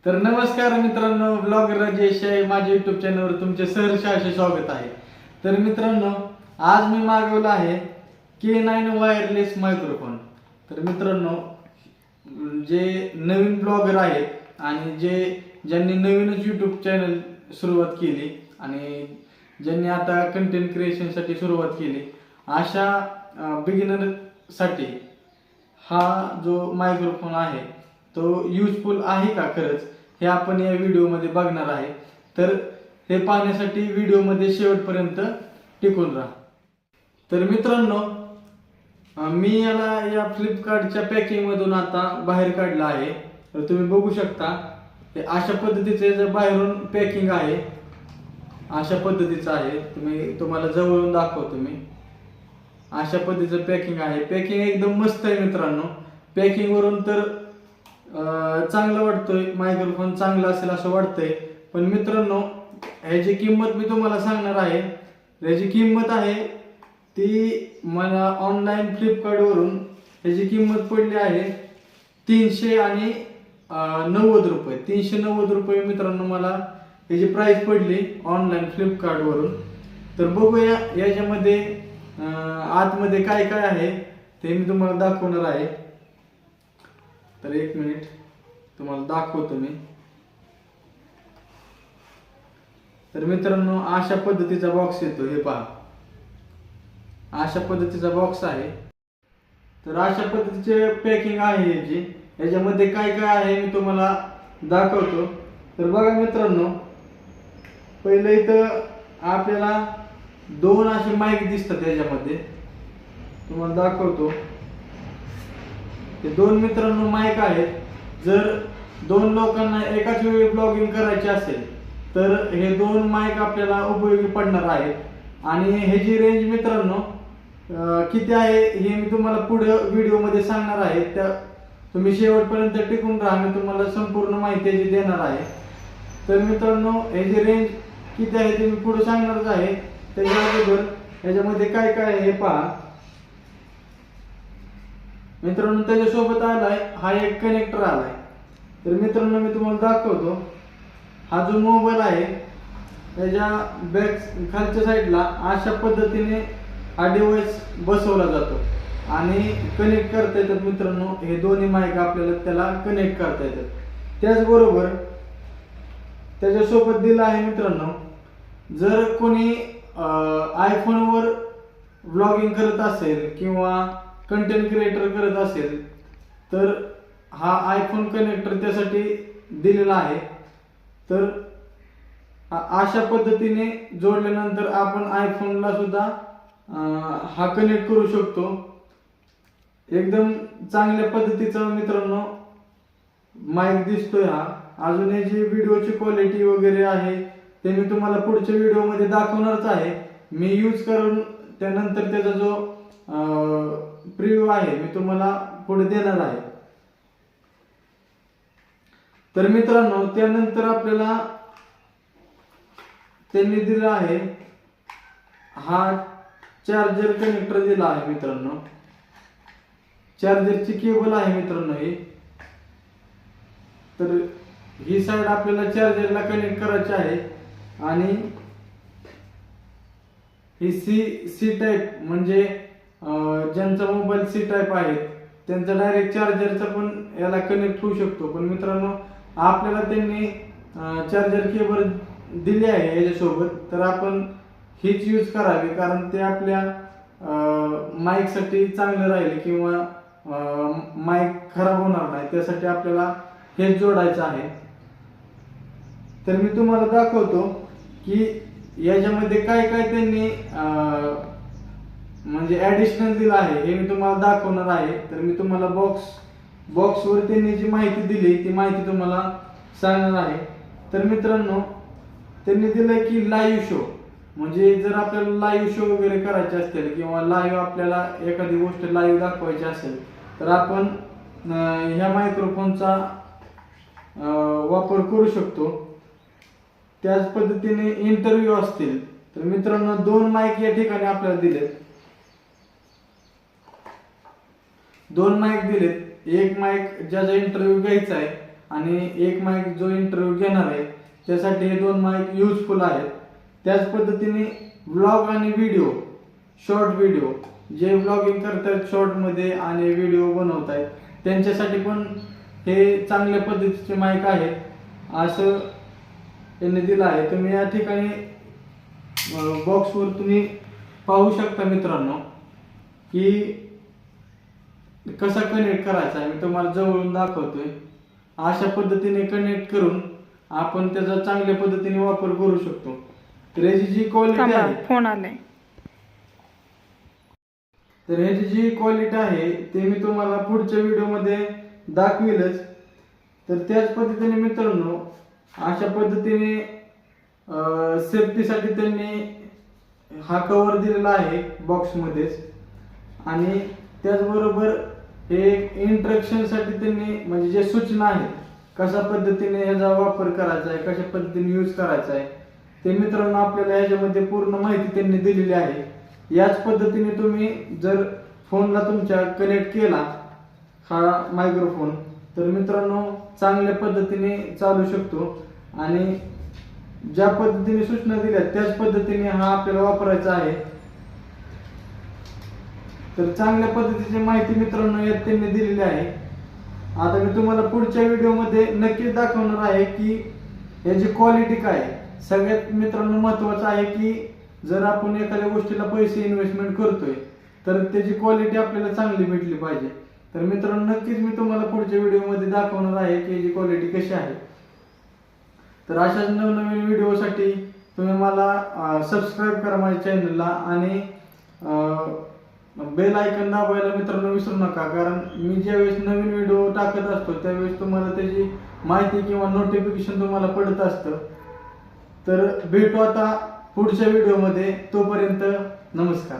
तर नमस्कार मित्रांनो, ब्लॉगर राजेश आहे. माझ्या युट्यूब चॅनलवर तुमचे सहर्ष असे स्वागत आहे. तर मित्रांनो, आज मी मागवला आहे K9 वायरलेस मायक्रोफोन. तर मित्रांनो, जे नवीन ब्लॉगर आहेत आणि ज्यांनी नवीनच युट्यूब चॅनल सुरुवात केली आणि ज्यांनी आता कंटेंट क्रिएशनसाठी सुरुवात केली, अशा बिगिनरसाठी हा जो मायक्रोफोन आहे तो युजफुल आहे का खरंच, हे आपण या व्हिडिओमध्ये बघणार आहे. तर हे पाहण्यासाठी व्हिडिओमध्ये शेवटपर्यंत टिकून राहा. तर मित्रांनो, मी या फ्लिपकार्टच्या पॅकिंगमधून आता बाहेर काढलं आहे. तर तुम्ही बघू शकता, हे अशा पद्धतीचे जे बाहेरून पॅकिंग आहे, अशा पद्धतीचं आहे. तुम्हाला जवळून दाखवतो मी. अशा पद्धतीचं पॅकिंग आहे. पॅकिंग एकदम मस्त आहे मित्रांनो. पॅकिंगवरून तर चांगलं वाटतोय, मायक्रोफोन चांगला असेल असं वाटतंय. पण मित्रांनो, ह्याची किंमत मी तुम्हाला सांगणार आहे. ह्याची किंमत आहे ती मला ऑनलाईन फ्लिपकार्टवरून ह्याची किंमत पडली आहे 390 रुपये. 390 रुपये मित्रांनो मला ह्याची प्राइस पडली ऑनलाईन फ्लिपकार्टवरून. तर बघूया याच्यामध्ये आतमध्ये काय काय आहे ते मी तुम्हाला दाखवणार आहे. तर एक मिनिट तुम्हाला दाखवतो मी. तर मित्रांनो, अशा पद्धतीचा बॉक्स येतो. हे पहा, अशा पद्धतीचा बॉक्स आहे. तर अशा पद्धतीचे पॅकिंग आहे याची. याच्यामध्ये काय काय आहे मी तुम्हाला दाखवतो. तर बघा मित्रांनो, पहिले इथं आपल्याला दोन असे माईक दिसतात. याच्यामध्ये तुम्हाला दाखवतो. हे दोन मित्रांनो माईक आहेत. जर दोन लोकांना एकाच वेळी ब्लॉगिंग करायचे असेल तर हे दोन माईक आपल्याला उपयोगी पडणार आहेत. आणि ह्याची रेंज मित्रांनो किती आहे हे मी तुम्हाला पुढे व्हिडिओमध्ये सांगणार आहे. त्या तुम्ही शेवटपर्यंत टिकून राहा, मी तुम्हाला संपूर्ण माहिती याची देणार आहे. तर मित्रांनो, ह्याची रेंज किती आहे ते मी पुढे सांगणारच आहे. त्याच्या अगोदर ह्याच्यामध्ये काय काय आहे हे पहा मित्रांनो. त्याच्यासोबत आलाय हा एक कनेक्टर आलाय. तर मित्रांनो, मी तुम्हाला दाखवतो. हा जो मोबाईल आहे त्याच्या बॅक खालच्या साईडला अशा पद्धतीने हा डिव्हाइस बसवला जातो आणि कनेक्ट करता येतात मित्रांनो. हे दोन्ही माईक आपल्याला त्याला कनेक्ट करता येतात. त्याचबरोबर त्याच्यासोबत दिला आहे मित्रांनो, जर कोणी आयफोनवर व्लॉगिंग करत असेल किंवा कंटेंट क्रिएटर करत असेल तर हा आयफोन कनेक्टर त्यासाठी दिलेला आहे. तर अशा पद्धतीने जोडल्यानंतर आपण आयफोनला सुद्धा हा कनेक्ट करू शकतो. एकदम चांगल्या पद्धतीचा मित्रांनो माईक दिसतोय हा. अजून याची व्हिडिओची क्वालिटी वगैरे आहे ते मी तुम्हाला पुढच्या व्हिडिओमध्ये दाखवणारच आहे. मी यूज करून त्यानंतर त्याचा जो प्रिव्ह्यू आहे मी तुम्हाला पुढे देणार आहे. तर मित्रांनो, त्यानंतर आपल्याला त्यांनी दिला आहे हा चार्जर कनेक्टर दिला आहे मित्रांनो. चार्जरची केबल आहे मित्रांनो ही. तर ही साइड आपल्याला चार्जरला कनेक्ट करायची आहे आणि ही सी टाईप म्हणजे ज्यांचा मोबाईल सी टाईप आहे त्यांचा डायरेक्ट चार्जरचा पण याला कनेक्ट होऊ शकतो. पण मित्रांनो, आपल्याला त्यांनी चार्जर केबल दिली आहे याच्यासोबत, तर आपण हीच यूज करावी. कारण ते आपल्या माईकसाठी चांगलं राहील किंवा माईक खराब होणार नाही, त्यासाठी आपल्याला हेच जोडायचं आहे. तर मी तुम्हाला दाखवतो की याच्यामध्ये काय काय त्यांनी म्हणजे ऍडिशनल दिलं आहे हे मी तुम्हाला दाखवणार आहे. तर मी तुम्हाला बॉक्सवर त्यांनी जी माहिती दिली ती माहिती तुम्हाला सांगणार आहे. तर मित्रांनो, त्यांनी दिलंय की लाईव्ह शो, म्हणजे जर आपल्याला लाईव्ह शो वगैरे करायचे असतील किंवा लाईव्ह आपल्याला एखादी गोष्ट लाईव्ह दाखवायची असेल तर आपण ह्या मायक्रोफोनचा वापर करू शकतो. त्याच पद्धतीने इंटरव्ह्यू असतील तर मित्रांनो, दोन माईक या ठिकाणी आपल्याला दिलेत. दोन माईक दिलेत. एक माईक ज्याचा इंटरव्ह्यू घ्यायचा आहे आणि एक माईक जो इंटरव्ह्यू घेणार आहे त्यासाठी हे 2 माईक युजफुल आहेत. त्याच पद्धतीने व्लॉग आणि व्हिडिओ, शॉर्ट व्हिडिओ, जे व्लॉगिंग करतात शॉर्टमध्ये आणि व्हिडिओ बनवत आहेत त्यांच्यासाठी पण हे चांगल्या पद्धतीचे माईक आहेत असं त्यांनी दिलं आहे. तुम्ही या ठिकाणी बॉक्सवर तुम्ही पाहू शकता मित्रांनो की कसा कनेक्ट करायचा आहे. मी तुम्हाला जवळून दाखवतोय. अशा पद्धतीने कनेक्ट करून आपण त्याचा चांगल्या पद्धतीने वापर करू शकतो. तर ह्याची जी क्वालिटी आहे, फोन आलाय, तर ह्याची जी क्वालिटी आहे ते मी तुम्हाला पुढच्या व्हिडिओमध्ये दाखवीलच. तर त्याच पद्धतीने मित्रांनो अशा पद्धतीने सेफ्टीसाठी त्यांनी हा कव्हर दिलेला आहे बॉक्समध्येच. आणि त्याचबरोबर हे इंस्ट्रक्शनसाठी त्यांनी म्हणजे जे सूचना आहेत कशा पद्धतीने ह्याचा वापर करायचा आहे, कशा पद्धतीने यूज करायचा आहे ते मित्रांनो आपल्याला ह्याच्यामध्ये पूर्ण माहिती त्यांनी दिलेली आहे. याच पद्धतीने तुम्ही जर फोनला तुमच्या कनेक्ट केला हा मायक्रोफोन तर मित्रांनो चांगल्या पद्धतीने चालू शकतो. आणि ज्या पद्धतीने सूचना दिल्या त्याच पद्धतीने हा आपल्याला वापरायचा आहे. तर चांगल्या पद्धतीची माहिती मित्रांनो यात त्यांनी दिलेली आहे. आता मी तुम्हाला पुढच्या व्हिडिओमध्ये नक्कीच दाखवणार आहे की याची क्वालिटी काय आहे. सगळ्यात मित्रांनो महत्त्वाचं आहे की जर आपण एखाद्या गोष्टीला पैसे इन्व्हेस्टमेंट करतोय तर त्याची क्वालिटी आपल्याला चांगली भेटली पाहिजे. तर मित्रांनो नक्कीच मी तुम्हाला पुढच्या व्हिडिओमध्ये दाखवणार आहे की याची क्वालिटी कशी आहे. तर अशाच नवनवीन व्हिडिओसाठी तुम्ही मला सबस्क्राईब करा माझ्या चॅनलला आणि बेल आयकॉन दाबायला मित्रांनो विसरू नका. कारण मी ज्यावेळेस नवीन व्हिडिओ टाकत असतो त्यावेळेस तुम्हाला त्याची माहिती किंवा नोटिफिकेशन तुम्हाला पडत असतं. तर भेटू आता पुढच्या व्हिडिओमध्ये. तोपर्यंत नमस्कार.